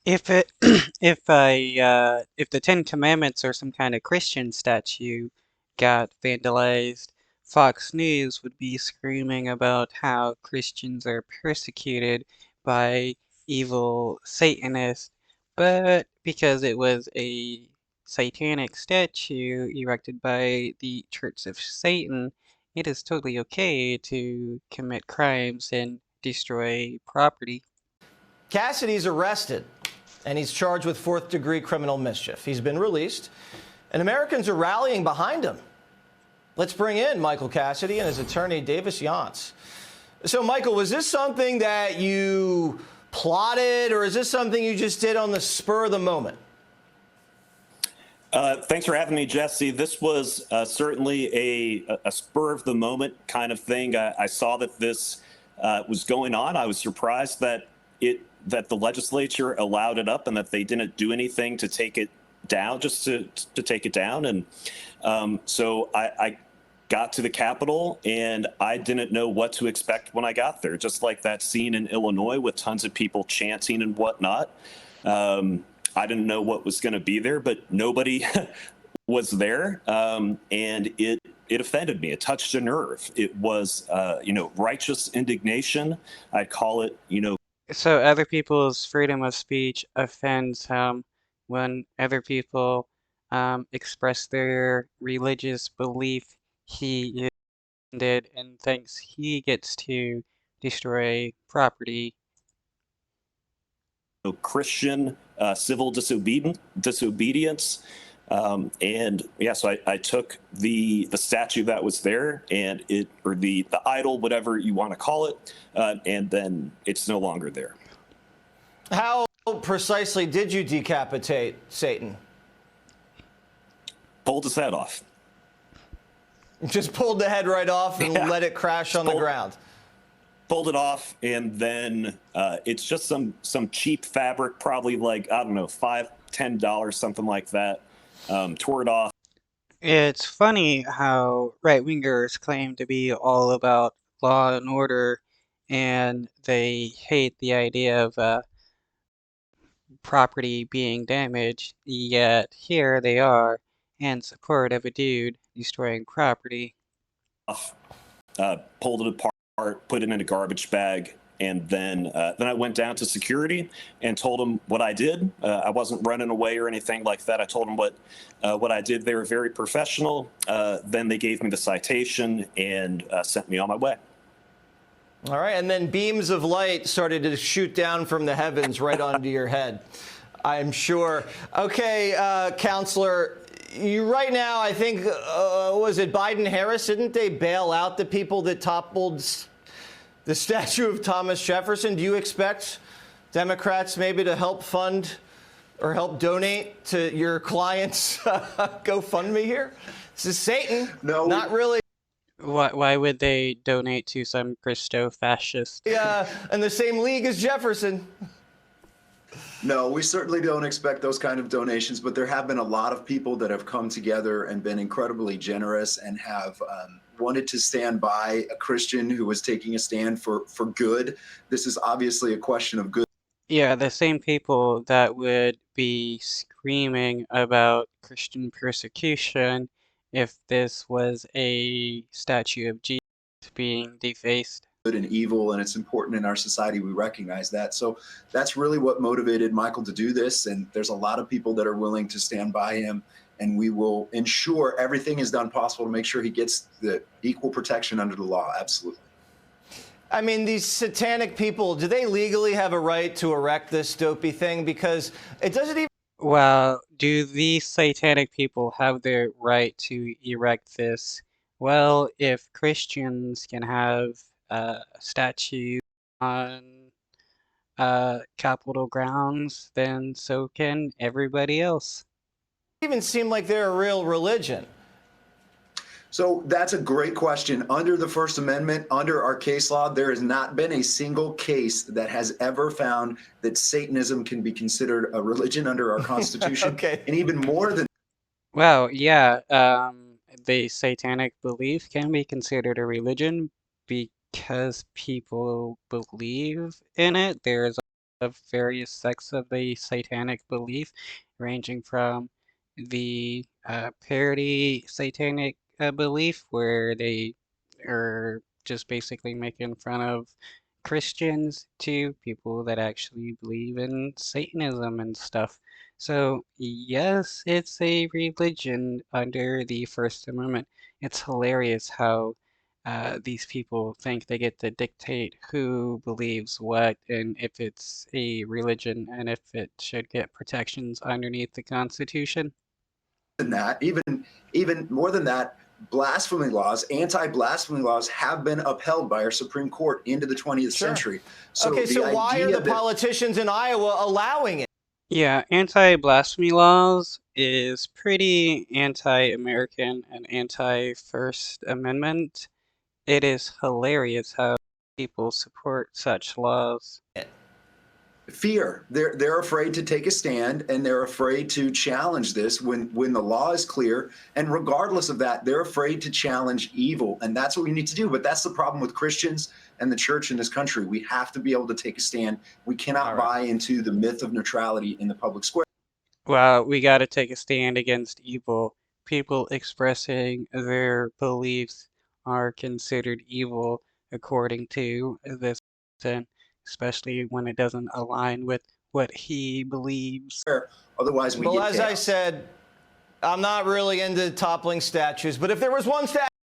If it if the Ten Commandments or some kind of Christian statue got vandalized, Fox News would be screaming about how Christians are persecuted by evil Satanists, but because it was a satanic statue erected by the Church of Satan, it is totally okay to commit crimes and destroy property. Cassidy's arrested, and he's charged with fourth-degree criminal mischief. He's been released, and Americans are rallying behind him. Let's bring in Michael Cassidy and his attorney, Davis Yance. So, Michael, was this something that you plotted, or is this something you just did on the spur of the moment? Thanks for having me, Jesse. This was certainly a spur of the moment kind of thing. I saw that this was going on. I was surprised that the legislature allowed it up and that they didn't do anything to take it down, just to take it down. And so I got to the Capitol and I didn't know what to expect when I got there. Just like that scene in Illinois with tons of people chanting and whatnot. I didn't know what was going to be there, but nobody was there, and it offended me. It touched a nerve. It was, righteous indignation. I'd call it, So other people's freedom of speech offends him when other people express their religious belief. He is offended and thinks he gets to destroy property. Christian civil disobedience. And yeah, so I took the statue that was there and or the idol, whatever you want to call it, and then it's no longer there. How precisely did you decapitate Satan? Pulled his head off. Just pulled the head right off and let it crash on the ground. Pulled it off, and then it's just some cheap fabric, probably like, I don't know, $5-10, something like that. Tore it off. It's funny how right-wingers claim to be all about law and order, and they hate the idea of property being damaged, yet here they are in support of a dude destroying property. Pulled it apart, put it in a garbage bag, and then I went down to security and told them what I did. I wasn't running away or anything like that. I told them what I did. They were very professional. Then they gave me the citation and sent me on my way. All right, and then beams of light started to shoot down from the heavens right onto your head, I'm sure. Okay, Counselor, you right now, I think, was it Biden-Harris? Didn't they bail out the people that toppled the statue of Thomas Jefferson? Do you expect Democrats maybe to help fund or help donate to your client's GoFundMe here? This is Satan. No, not really. Why would they donate to some Christofascist? Yeah, in the same league as Jefferson. No, we certainly don't expect those kind of donations, but there have been a lot of people that have come together and been incredibly generous and have wanted to stand by a Christian who was taking a stand for good. This is obviously a question of good. Yeah, the same people that would be screaming about Christian persecution if this was a statue of Jesus being defaced. Good and evil, and it's important in our society we recognize that. So that's really what motivated Michael to do this, and there's a lot of people that are willing to stand by him, and we will ensure everything is done possible to make sure he gets the equal protection under the law. Absolutely. I mean, these satanic people, do they legally have a right to erect this dopey thing? Because it doesn't even... Well, do these satanic people have the right to erect this? Well, if Christians can have statues on Capitol grounds, then so can everybody else. It doesn't even seem like they're a real religion. So that's a great question. Under the First Amendment, under our case law, there has not been a single case that has ever found that Satanism can be considered a religion under our Constitution. Okay. And even more than... Well, yeah, the satanic belief can be considered a religion because people believe in it. There's of various sects of the satanic belief, ranging from the parody satanic belief, where they are just basically making fun of Christians, to people that actually believe in Satanism and stuff. So, yes, it's a religion under the First Amendment. It's hilarious how these people think they get to dictate who believes what and if it's a religion and if it should get protections underneath the Constitution. Than that, even more than that, blasphemy laws, anti-blasphemy laws have been upheld by our Supreme Court into the 20th Sure. century. So Okay, the so why are idea the that politicians in Iowa allowing it? Yeah, anti-blasphemy laws is pretty anti-American and anti-First Amendment. It is hilarious how people support such laws. fear, they're afraid to take a stand, and they're afraid to challenge this when the law is clear, and regardless of that, they're afraid to challenge evil, and that's what we need to do. But that's the problem with Christians and the church in this country. We have to be able to take a stand. We cannot buy into the myth of neutrality in the public square. Well, we gotta take a stand against evil. People expressing their beliefs are considered evil according to this person, especially when it doesn't align with what he believes. Otherwise we Well, get as chaos. I said, I'm not really into toppling statues, but if there was one statue